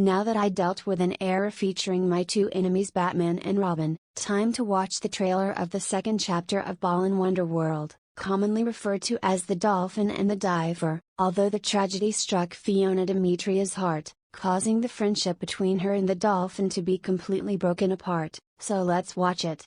Now that I dealt with an error featuring my two enemies Batman and Robin, time to watch the trailer of the second chapter of Balan Wonderworld, commonly referred to as The Dolphin and the Diver. Although the tragedy struck Fiona Demetria's heart, causing the friendship between her and the dolphin to be completely broken apart, so let's watch it.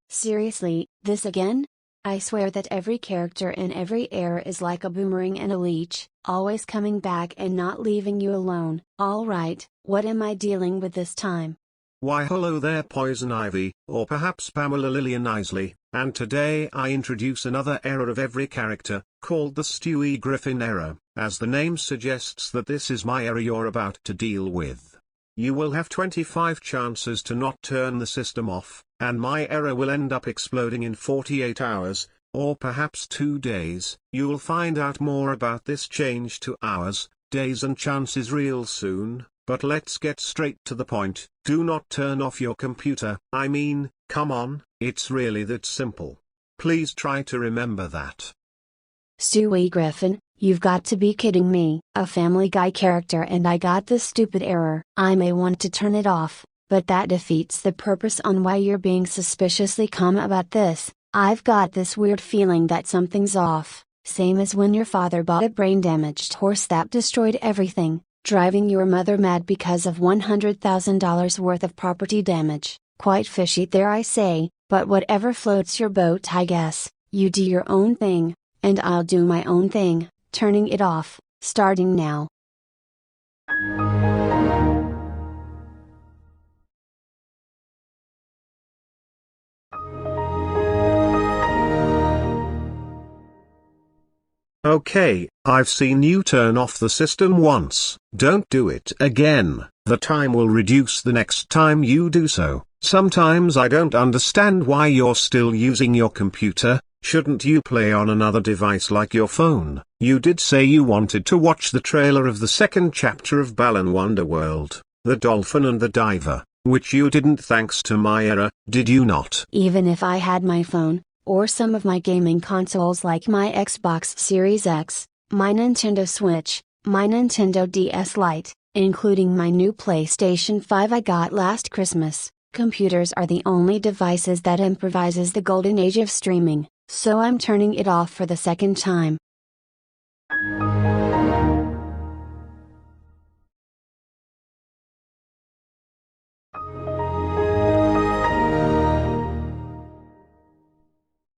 Seriously, this again? I swear that every character in every era is like a boomerang and a leech, always coming back and not leaving you alone. Alright, what am I dealing with this time? Why hello there Poison Ivy, or perhaps Pamela Lillian Isley, and today I introduce another era of every character, called the Stewie Griffin era, as the name suggests that this is my era you're about to deal with. You will have 25 chances to not turn the system off, and my era will end up exploding in 48 hours, or perhaps 2 days. You'll find out more about this change to hours, days and chances real soon, but let's get straight to the point. Do not turn off your computer. I mean, come on, it's really that simple. Please try to remember that. Stewie Griffin, you've got to be kidding me. A Family Guy character and I got this stupid error. I may want to turn it off, but that defeats the purpose on why you're being suspiciously calm about this. I've got this weird feeling that something's off, same as when your father bought a brain-damaged horse that destroyed everything, driving your mother mad because of $100,000 worth of property damage. Quite fishy there I say, but whatever floats your boat I guess. You do your own thing, and I'll do my own thing, turning it off, starting now. Okay, I've seen you turn off the system once. Don't do it again. The time will reduce the next time you do so. Sometimes I don't understand why you're still using your computer. Shouldn't you play on another device like your phone? You did say you wanted to watch the trailer of the second chapter of Balan Wonderworld, The Dolphin and the Diver, which you didn't thanks to my error, did you not? Even if I had my phone, or some of my gaming consoles like my Xbox Series X, my Nintendo Switch, my Nintendo DS Lite, including my new PlayStation 5 I got last Christmas, computers are the only devices that improvises the golden age of streaming, so I'm turning it off for the second time.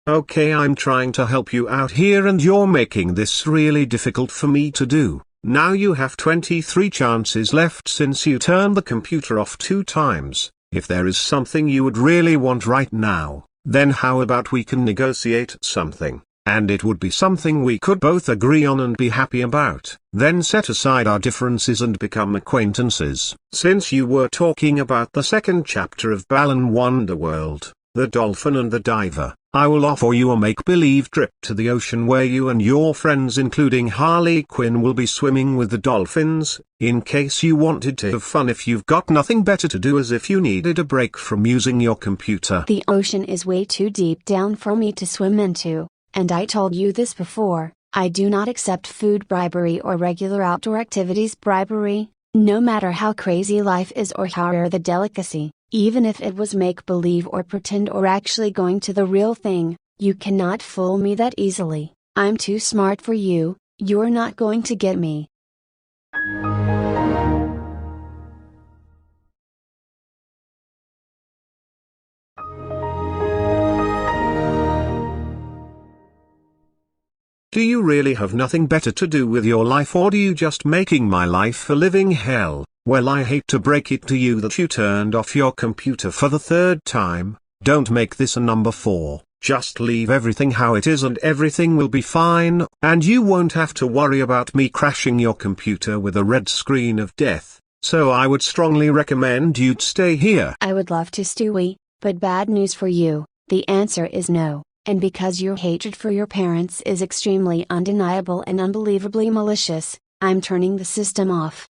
Okay, I'm trying to help you out here and you're making this really difficult for me to do. Now you have 23 chances left since you turned the computer off 2 times. If there is something you would really want right now, then how about we can negotiate something, and it would be something we could both agree on and be happy about. Then set aside our differences and become acquaintances. Since you were talking about the second chapter of Balan Wonderworld, The Dolphin and the Diver, I will offer you a make-believe trip to the ocean where you and your friends including Harley Quinn will be swimming with the dolphins, in case you wanted to have fun if you've got nothing better to do, as if you needed a break from using your computer. The ocean is way too deep down for me to swim into, and I told you this before, I do not accept food bribery or regular outdoor activities bribery, no matter how crazy life is or how rare the delicacy. Even if it was make-believe or pretend or actually going to the real thing, you cannot fool me that easily. I'm too smart for you, you're not going to get me. Do you really have nothing better to do with your life, or do you just making my life a living hell? Well, I hate to break it to you that you turned off your computer for the 3rd time. Don't make this a number 4, just leave everything how it is and everything will be fine, and you won't have to worry about me crashing your computer with a red screen of death. So I would strongly recommend you'd stay here. I would love to, Stewie, but bad news for you, the answer is no, and because your hatred for your parents is extremely undeniable and unbelievably malicious, I'm turning the system off.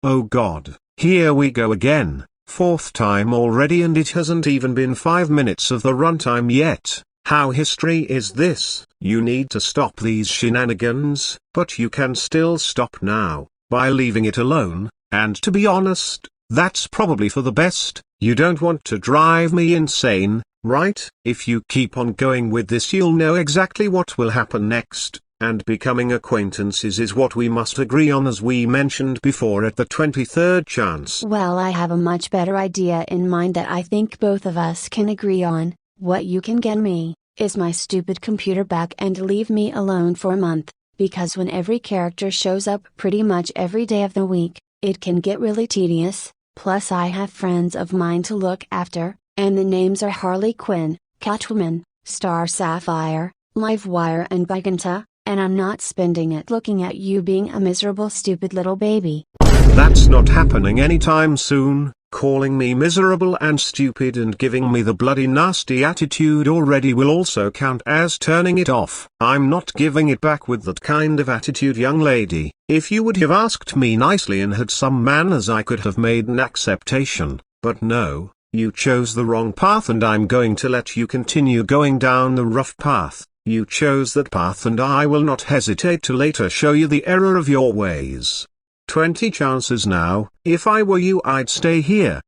Oh God, here we go again. 4th time already and it hasn't even been 5 minutes of the runtime yet. How history is this? You need to stop these shenanigans, but you can still stop now, by leaving it alone, and to be honest, that's probably for the best. You don't want to drive me insane, right? If you keep on going with this you'll know exactly what will happen next, and becoming acquaintances is what we must agree on as we mentioned before at the 23rd chance. Well, I have a much better idea in mind that I think both of us can agree on. What you can get me, is my stupid computer back and leave me alone for a month, because when every character shows up pretty much every day of the week, it can get really tedious. Plus I have friends of mine to look after, and the names are Harley Quinn, Catwoman, Star Sapphire, Livewire and Giganta, and I'm not spending it looking at you being a miserable stupid little baby. That's not happening anytime soon. Calling me miserable and stupid and giving me the bloody nasty attitude already will also count as turning it off. I'm not giving it back with that kind of attitude, young lady. If you would have asked me nicely and had some manners I could have made an acceptation, but no, you chose the wrong path and I'm going to let you continue going down the rough path. You chose that path and I will not hesitate to later show you the error of your ways. 20 chances now. If I were you I'd stay here.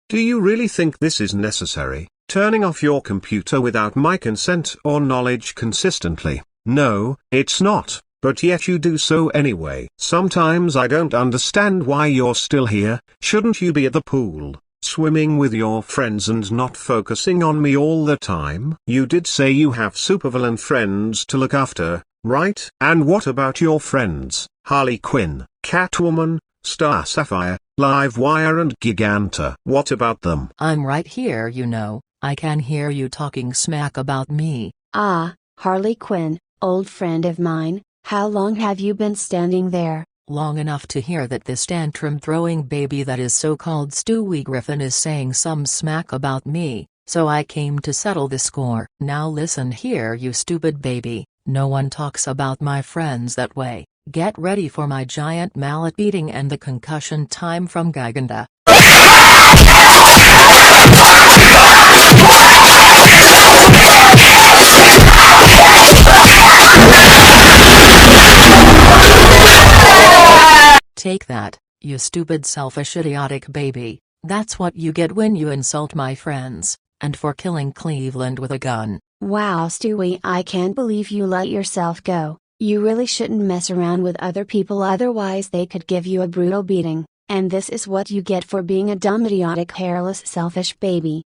Do you really think this is necessary, turning off your computer without my consent or knowledge consistently? No, it's not. But yet you do so anyway. Sometimes I don't understand why you're still here. Shouldn't you be at the pool, swimming with your friends and not focusing on me all the time? You did say you have supervillain friends to look after, right? And what about your friends, Harley Quinn, Catwoman, Star Sapphire, Livewire and Giganta? What about them? I'm right here, you know. I can hear you talking smack about me. Ah, Harley Quinn, old friend of mine. How long have you been standing there? Long enough to hear that this tantrum-throwing baby that is so-called Stewie Griffin is saying some smack about me, so I came to settle the score. Now listen here, you stupid baby, no one talks about my friends that way. Get ready for my giant mallet beating and the concussion time from Giganta. Take that, you stupid selfish idiotic baby. That's what you get when you insult my friends, and for killing Cleveland with a gun. Wow, Stewie, I can't believe you let yourself go. You really shouldn't mess around with other people, otherwise they could give you a brutal beating, and this is what you get for being a dumb idiotic hairless selfish baby.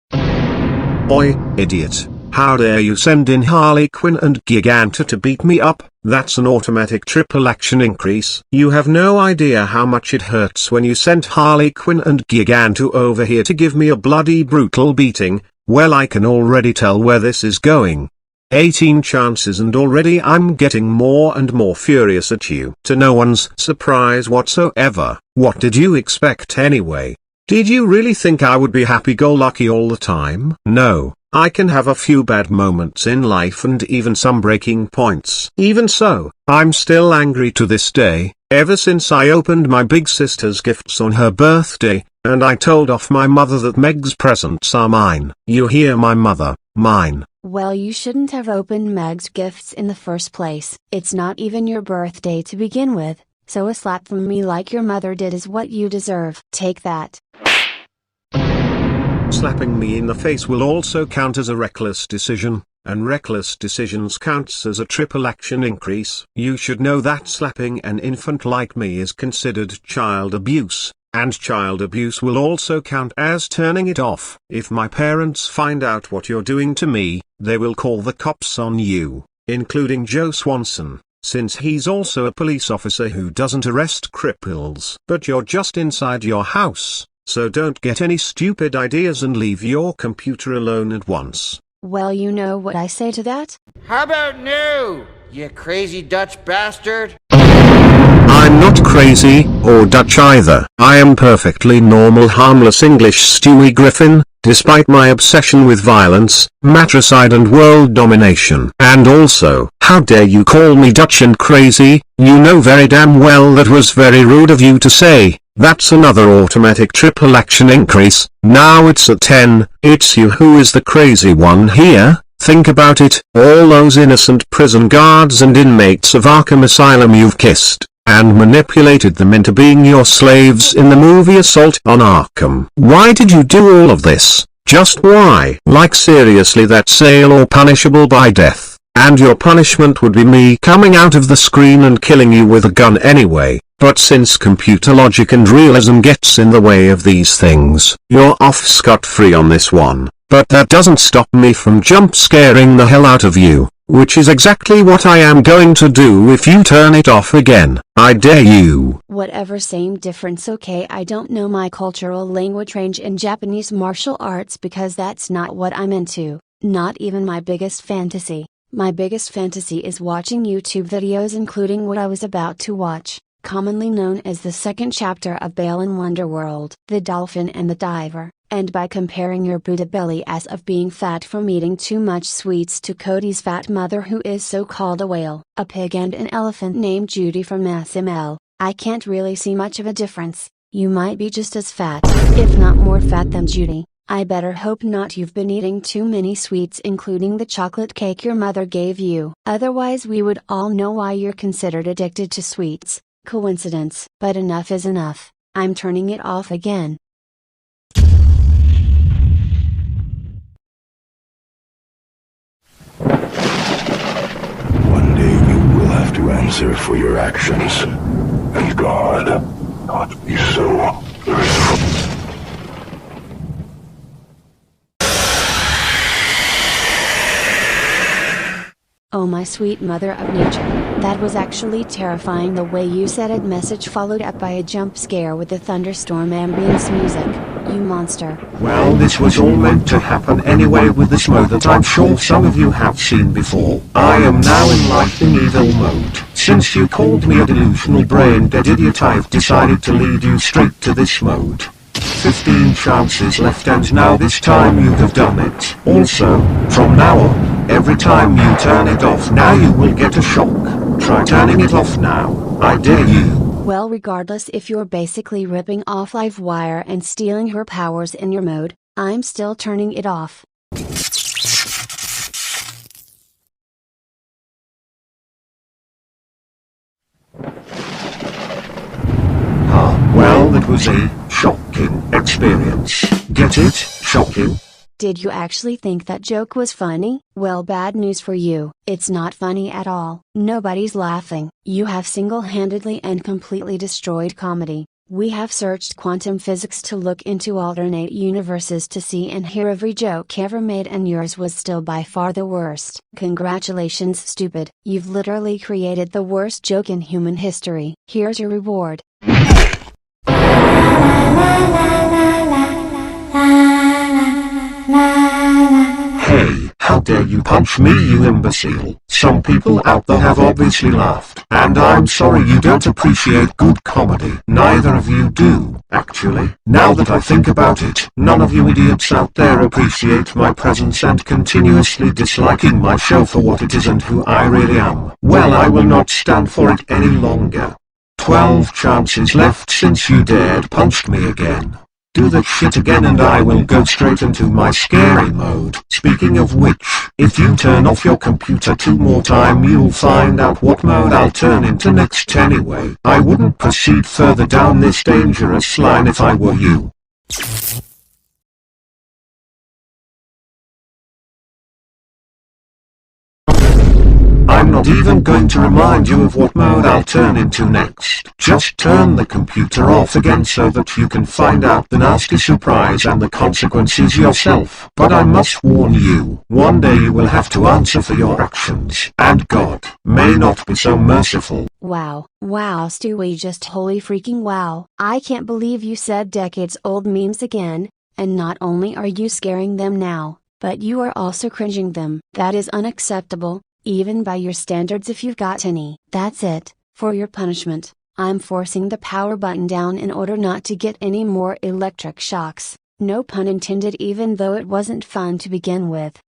Oi, idiot. How dare you send in Harley Quinn and Giganta to beat me up? That's an automatic triple action increase. You have no idea how much it hurts when you sent Harley Quinn and Giganta over here to give me a bloody brutal beating. Well, I can already tell where this is going. 18 chances and already I'm getting more and more furious at you. To no one's surprise whatsoever, what did you expect anyway? Did you really think I would be happy-go-lucky all the time? No. I can have a few bad moments in life and even some breaking points. Even so, I'm still angry to this day, ever since I opened my big sister's gifts on her birthday, and I told off my mother that Meg's presents are mine. You hear, my mother, mine. Well, you shouldn't have opened Meg's gifts in the first place. It's not even your birthday to begin with, so a slap from me like your mother did is what you deserve. Take that. Slapping me in the face will also count as a reckless decision, and reckless decisions counts as a triple action increase. You should know that slapping an infant like me is considered child abuse, and child abuse will also count as turning it off. If my parents find out what you're doing to me, they will call the cops on you, including Joe Swanson, since he's also a police officer who doesn't arrest cripples. But you're just inside your house. So don't get any stupid ideas and leave your computer alone at once. Well, you know what I say to that? How about no, you crazy Dutch bastard? I'm not crazy, or Dutch either. I am perfectly normal harmless English Stewie Griffin, despite my obsession with violence, matricide and world domination. And also, how dare you call me Dutch and crazy? You know very damn well that was very rude of you to say. That's another automatic triple action increase. Now it's at 10, it's you who is the crazy one here. Think about it, all those innocent prison guards and inmates of Arkham Asylum you've kissed, and manipulated them into being your slaves in the movie Assault on Arkham. Why did you do all of this? Just why? Like seriously, that's sale or punishable by death. And your punishment would be me coming out of the screen and killing you with a gun anyway. But since computer logic and realism gets in the way of these things, you're off scot-free on this one. But that doesn't stop me from jump scaring the hell out of you, which is exactly what I am going to do if you turn it off again. I dare you. Whatever, same difference. Okay, I don't know my cultural language range in Japanese martial arts because that's not what I'm into, not even my biggest fantasy. My biggest fantasy is watching YouTube videos, including what I was about to watch, commonly known as the second chapter of Bale in Wonderworld, The Dolphin and the Diver, and by comparing your Buddha belly as of being fat from eating too much sweets to Cody's fat mother who is so-called a whale, a pig and an elephant named Judy from SML, I can't really see much of a difference. You might be just as fat, if not more fat than Judy. I better hope not. You've been eating too many sweets, including the chocolate cake your mother gave you. Otherwise we would all know why you're considered addicted to sweets. Coincidence. But enough is enough. I'm turning it off again. One day you will have to answer for your actions. And God, not be so merciful. Oh my sweet mother of nature, that was actually terrifying. The way you said it, message followed up by a jump scare with the thunderstorm ambience music, you monster. Well, this was all meant to happen anyway with this mode that I'm sure some of you have seen before. I am now in lightning evil mode. Since you called me a delusional brain dead idiot, I've decided to lead you straight to this mode. 15 chances left and now this time you have done it. Also, from now on, every time you turn it off now you will get a shock. Try turning it off now, I dare you. Well, regardless if you're basically ripping off Livewire and stealing her powers in your mode, I'm still turning it off. Well, that was a shocking experience. Get it? Shocking. Did you actually think that joke was funny? Well, bad news for you. It's not funny at all. Nobody's laughing. You have single-handedly and completely destroyed comedy. We have searched quantum physics to look into alternate universes to see and hear every joke ever made, and yours was still by far the worst. Congratulations, stupid. You've literally created the worst joke in human history. Here's your reward. Hey, how dare you punch me, you imbecile. Some people out there have obviously laughed, and I'm sorry you don't appreciate good comedy. Neither of you do, actually. Now that I think about it, none of you idiots out there appreciate my presence and continuously disliking my show for what it is and who I really am. Well, I will not stand for it any longer. 12 chances left since you dared punched me again. Do that shit again and I will go straight into my scary mode. Speaking of which, if you turn off your computer 2 more times you'll find out what mode I'll turn into next anyway. I wouldn't proceed further down this dangerous line if I were you. I'm not even going to remind you of what mode I'll turn into next. Just turn the computer off again so that you can find out the nasty surprise and the consequences yourself. But I must warn you, one day you will have to answer for your actions, and God may not be so merciful. Wow, Stewie, just holy freaking wow. I can't believe you said decades-old memes again, and not only are you scaring them now, but you are also cringing them. That is unacceptable. Even by your standards if you've got any. That's it, for your punishment, I'm forcing the power button down in order not to get any more electric shocks. No pun intended, even though it wasn't fun to begin with.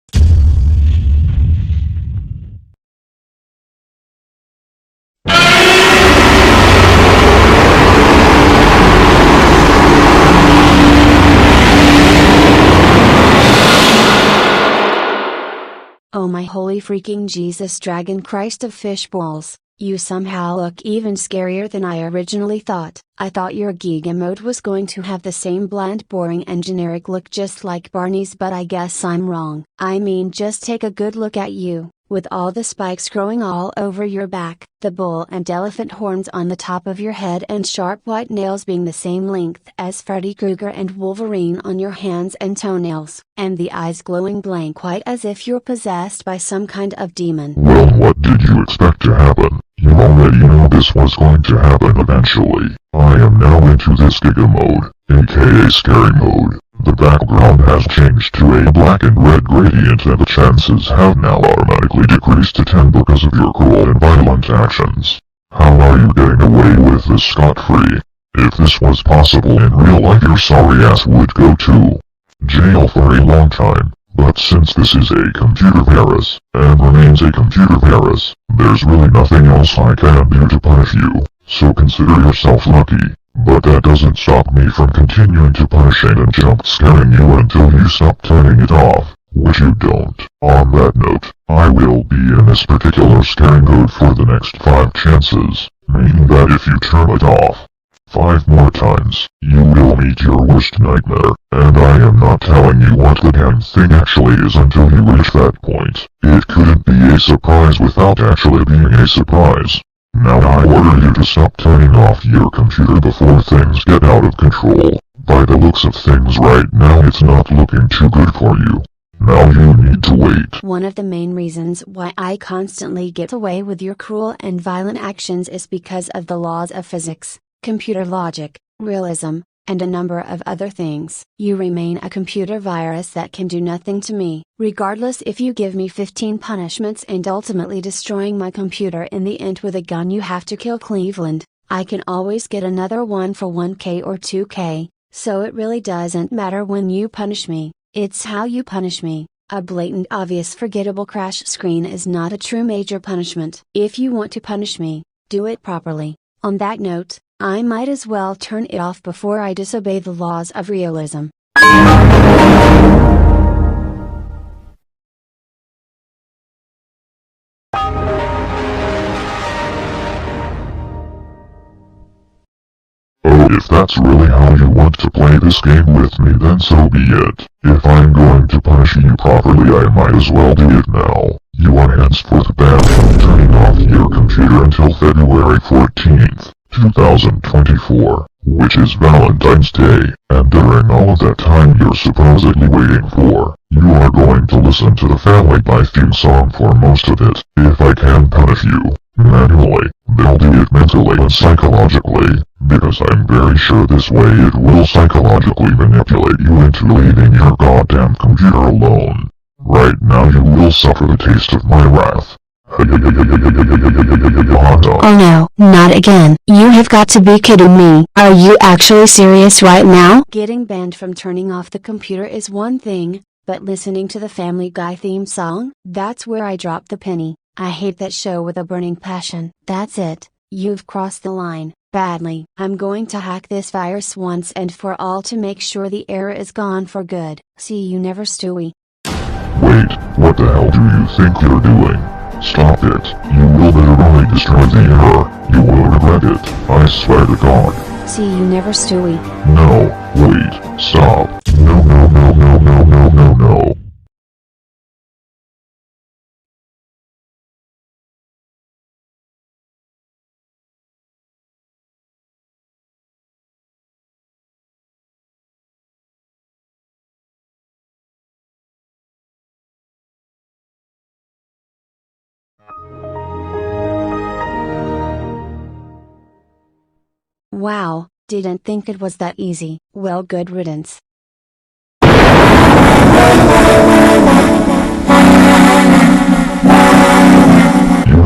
Oh my holy freaking Jesus, Dragon Christ of fish balls, you somehow look even scarier than I originally thought. I thought your Giga mode was going to have the same bland, boring and generic look just like Barney's, but I guess I'm wrong. I mean, just take a good look at you, with all the spikes growing all over your back, the bull and elephant horns on the top of your head, and sharp white nails being the same length as Freddy Krueger and Wolverine on your hands and toenails, and the eyes glowing blank white as if you're possessed by some kind of demon. Well, what did you expect to happen? You already know this was going to happen eventually. I am now into this Giga mode, aka Scary mode. The background has changed to a black and red gradient, and the chances have now automatically decreased to 10 because of your cruel and violent actions. How are you getting away with this scot-free? If this was possible in real life, your sorry ass would go to jail for a long time. But since this is a computer virus, and remains a computer virus, there's really nothing else I can do to punish you, so consider yourself lucky. But that doesn't stop me from continuing to punishing and jump scaring you until you stop turning it off, which you don't. On that note, I will be in this particular scaring mode for the next 5 chances, meaning that if you turn it off 5 more times, you will meet your worst nightmare, and I am not telling you what the damn thing actually is until you reach that point. It couldn't be a surprise without actually being a surprise. Now I order you to stop turning off your computer before things get out of control. By the looks of things right now, it's not looking too good for you. Now you need to wait. One of the main reasons why I constantly get away with your cruel and violent actions is because of the laws of physics, computer logic, realism, and a number of other things. You remain a computer virus that can do nothing to me, regardless if you give me 15 punishments and ultimately destroying my computer in the end with a gun. You have to kill Cleveland. I can always get another one for 1K or 2K, so it really doesn't matter when you punish me, it's how you punish me. A blatant, obvious, forgettable crash screen is not a true major punishment. If you want to punish me, do it properly. On that note, I might as well turn it off before I disobey the laws of realism. Oh, if that's really how you want to play this game with me, then so be it. If I'm going to punish you properly, I might as well do it now. You are henceforth banned from turning off your computer until February 14th. 2024, which is Valentine's Day, and during all of that time you're supposedly waiting for, you are going to listen to the Family Guy theme song for most of it. If I can punish you manually, they'll do it mentally and psychologically, because I'm very sure this way it will psychologically manipulate you into leaving your goddamn computer alone. Right now you will suffer the taste of my wrath. Oh no, not again. You have got to be kidding me. Are you actually serious right now? Getting banned from turning off the computer is one thing, but listening to the Family Guy theme song? That's where I drop the penny. I hate that show with a burning passion. That's it. You've crossed the line, badly. I'm going to hack this virus once and for all to make sure the error is gone for good. See you never, Stewie. Wait, what the hell do you think you're doing? Stop it. You will literally destroy the error. You will regret it. I swear to God. See you never, Stewie. No, wait, stop. No, no, no, no, no, no, no, no. Wow, didn't think it was that easy. Well, good riddance. You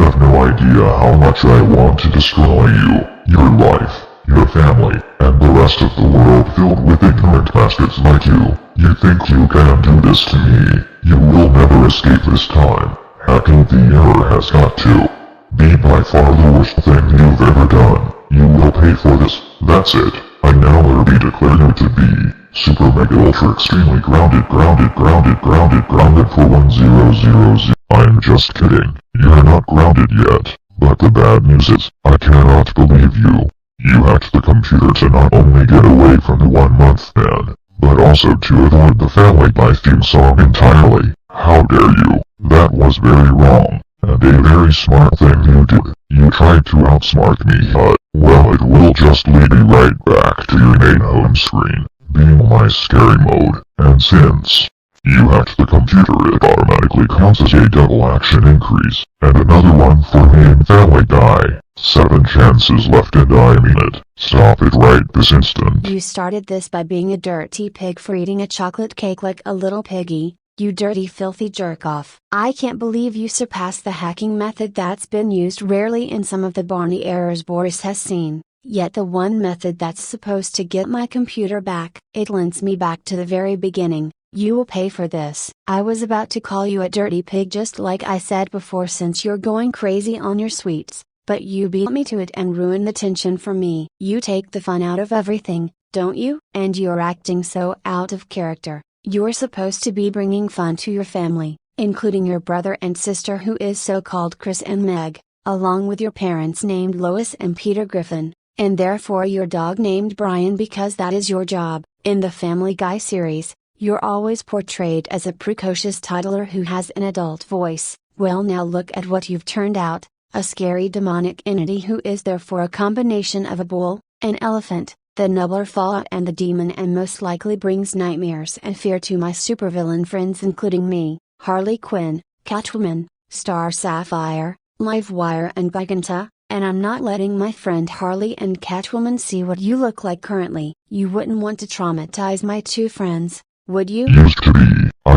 have no idea how much I want to destroy you, your life, your family, and the rest of the world filled with ignorant bastards like you. You think you can do this to me? You will never escape this time. Hacking the error has got to be by far the worst thing you've ever done. You will pay for this. That's it. I now hereby declare you to be super mega ultra extremely grounded for 1000. I'm just kidding. You're not grounded yet. But the bad news is, I cannot believe you. You hacked the computer to not only get away from the 1 month ban, but also to avoid the Family Guy theme song entirely. How dare you? That was very wrong, and a very smart thing you did. You tried to outsmart me, but, well, it will just lead you right back to your main home screen, being my scary mode, and since you hacked the computer, it automatically counts as a double action increase, and another one for me and Family Guy. 7 chances left and I mean it. Stop it right this instant. You started this by being a dirty pig for eating a chocolate cake like a little piggy, you dirty filthy jerk-off. I can't believe you surpassed the hacking method that's been used rarely in some of the Barney errors Boris has seen. Yet the one method that's supposed to get my computer back, it links me back to the very beginning. You will pay for this. I was about to call you a dirty pig just like I said before since you're going crazy on your sweets, but you beat me to it and ruined the tension for me. You take the fun out of everything, don't you? And you're acting so out of character. You're supposed to be bringing fun to your family, including your brother and sister who is so-called Chris and Meg, along with your parents named Lois and Peter Griffin, and therefore your dog named Brian because that is your job. In the Family Guy series, you're always portrayed as a precocious toddler who has an adult voice. Well, now look at what you've turned out, a scary demonic entity who is therefore a combination of a bull, an elephant, the nubbler fallout and the demon, and most likely brings nightmares and fear to my supervillain friends including me, Harley Quinn, Catwoman, Star Sapphire, Livewire and Giganta, and I'm not letting my friend Harley and Catwoman see what you look like currently. You wouldn't want to traumatize my 2 friends, would you? I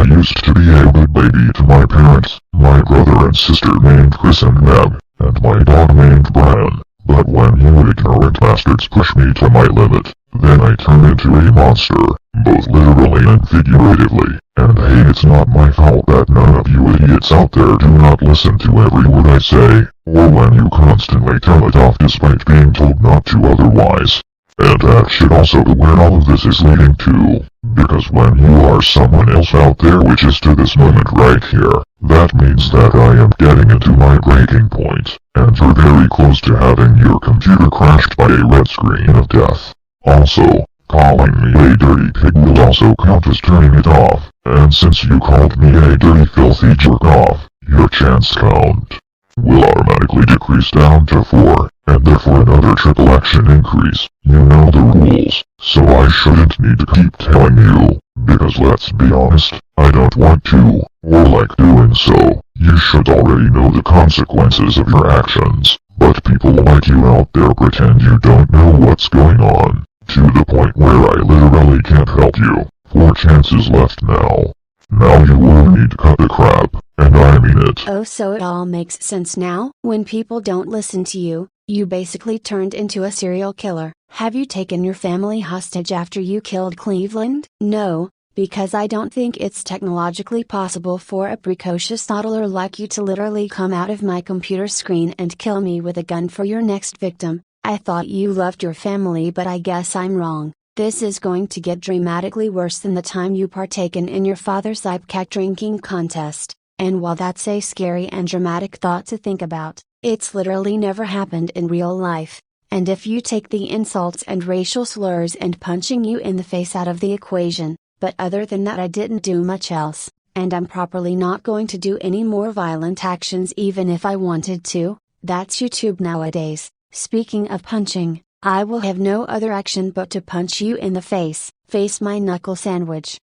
used to be a good baby to my parents, my brother and sister named Chris and Meg, and my dog named Brian. But when you ignorant bastards push me to my limit, then I turn into a monster, both literally and figuratively. And hey, it's not my fault that none of you idiots out there do not listen to every word I say, or when you constantly turn it off despite being told not to otherwise. And that should also be where all of this is leading to, because when you are someone else out there, which is to this moment right here, that means that I am getting into my breaking point, and you're very close to having your computer crashed by a red screen of death. Also, calling me a dirty pig will also count as turning it off, and since you called me a dirty filthy jerk-off, your chance count will automatically decrease down to 4, and therefore another triple action increase. You know the rules, so I shouldn't need to keep telling you, because let's be honest, I don't want to, or like doing so. You should already know the consequences of your actions, but people like you out there pretend you don't know what's going on, to the point where I literally can't help you. 4 chances left now. Now you will need to cut the crap, and I mean it. Oh, so it all makes sense now? When people don't listen to you, you basically turned into a serial killer. Have you taken your family hostage after you killed Cleveland? No, because I don't think it's technologically possible for a precocious toddler like you to literally come out of my computer screen and kill me with a gun for your next victim. I thought you loved your family, but I guess I'm wrong. This is going to get dramatically worse than the time you partaken in your father's Ipcac drinking contest, and while that's a scary and dramatic thought to think about, it's literally never happened in real life, and if you take the insults and racial slurs and punching you in the face out of the equation, but other than that I didn't do much else, and I'm properly not going to do any more violent actions even if I wanted to. That's YouTube nowadays. Speaking of punching, I will have no other action but to punch you in the face. Face my knuckle sandwich.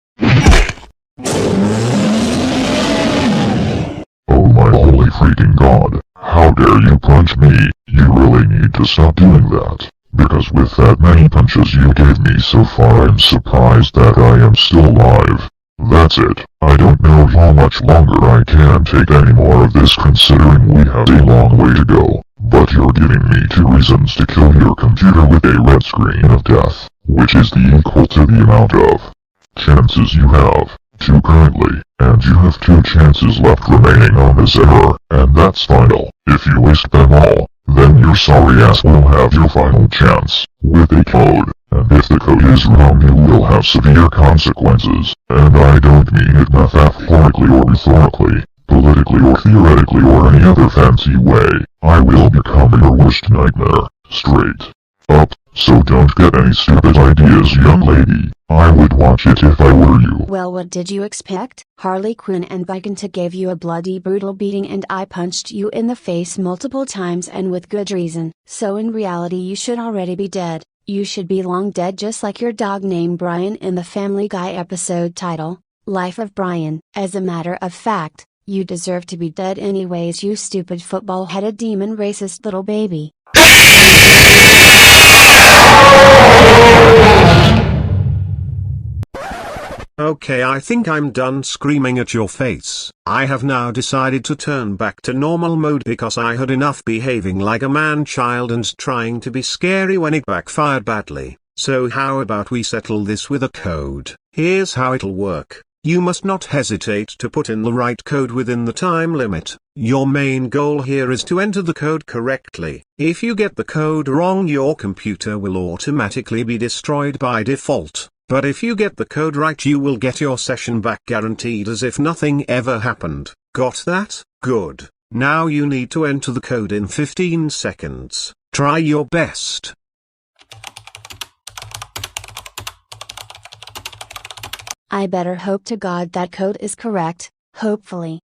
Oh my holy freaking god, how dare you punch me? You really need to stop doing that, because with that many punches you gave me so far I'm surprised that I am still alive. That's it, I don't know how much longer I can take any more of this considering we have a long way to go, but you're giving me 2 reasons to kill your computer with a red screen of death. which is the equal to the amount of chances you have 2 currently, and you have 2 chances left remaining on this error, and that's final. If you waste them all, then your sorry ass will have your final chance with a code, and if the code is wrong you will have severe consequences, and I don't mean it metaphorically or rhetorically, politically or theoretically or any other fancy way. I will become your worst nightmare, straight up, so don't get any stupid ideas, young lady. I would watch it if I were you. Well, what did you expect? Harley Quinn and Vaganta gave you a bloody brutal beating and I punched you in the face multiple times and with good reason. So in reality you should already be dead. You should be long dead, just like your dog named Brian in the Family Guy episode title, Life of Brian. As a matter of fact, you deserve to be dead anyways, you stupid football-headed demon racist little baby. Okay, I think I'm done screaming at your face. I have now decided to turn back to normal mode because I had enough behaving like a man-child and trying to be scary when it backfired badly. So how about we settle this with a code? Here's how it'll work. You must not hesitate to put in the right code within the time limit. Your main goal here is to enter the code correctly. If you get the code wrong, your computer will automatically be destroyed by default. But if you get the code right, you will get your session back guaranteed as if nothing ever happened. Got that? Good. Now you need to enter the code in 15 seconds. Try your best. I better hope to God that code is correct, hopefully.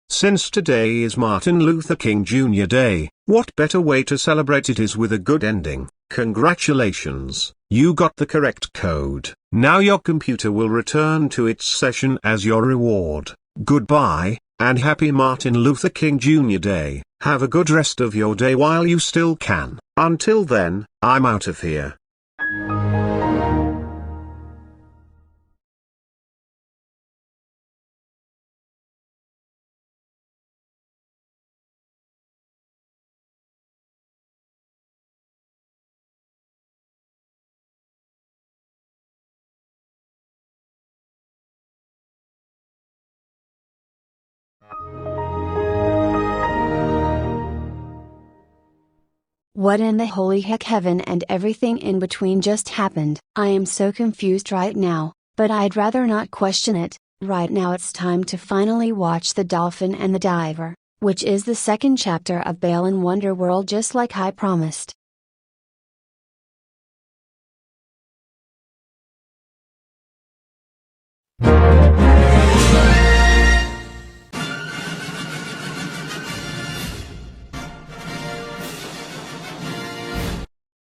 Since today is Martin Luther King Jr. Day, what better way to celebrate it is with a good ending. Congratulations, you got the correct code. Now your computer will return to its session as your reward. Goodbye, and happy Martin Luther King Jr. Day. Have a good rest of your day while you still can. Until then, I'm out of here. What in the holy heck, heaven and everything in between just happened? I am so confused right now, but I'd rather not question it. Right now it's time to finally watch The Dolphin and the Diver, which is the second chapter of Bale in Wonder World, just like I promised.